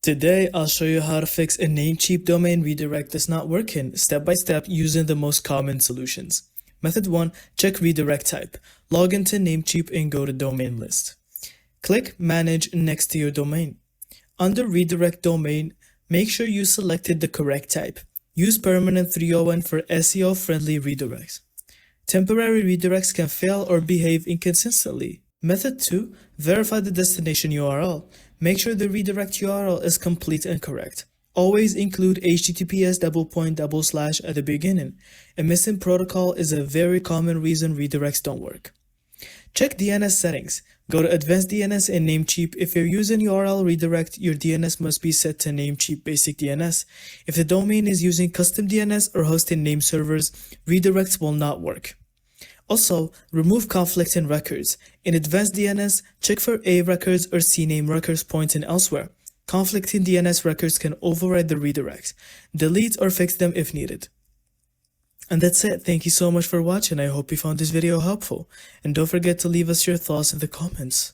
Today, I'll show you how to fix a Namecheap domain redirect that's not working step by step using the most common solutions. Method 1. Check redirect type. Log into Namecheap and go to domain list. Click Manage next to your domain. Under redirect domain, make sure you selected the correct type. Use permanent 301 for SEO-friendly redirects. Temporary redirects can fail or behave inconsistently. Method 2. Verify the destination URL. Make sure the redirect URL is complete and correct. Always include https:// at the beginning. A missing protocol is a very common reason redirects don't work. Check DNS settings. Go to Advanced DNS in Namecheap. If you're using URL redirect, your DNS must be set to Namecheap Basic DNS. If the domain is using custom DNS or hosting name servers, redirects will not work. Also, remove conflicting records. In Advanced DNS, check for A records or CNAME records pointing elsewhere. Conflicting DNS records can override the redirects. Delete or fix them if needed. And that's it. Thank you so much for watching. I hope you found this video helpful. And don't forget to leave us your thoughts in the comments.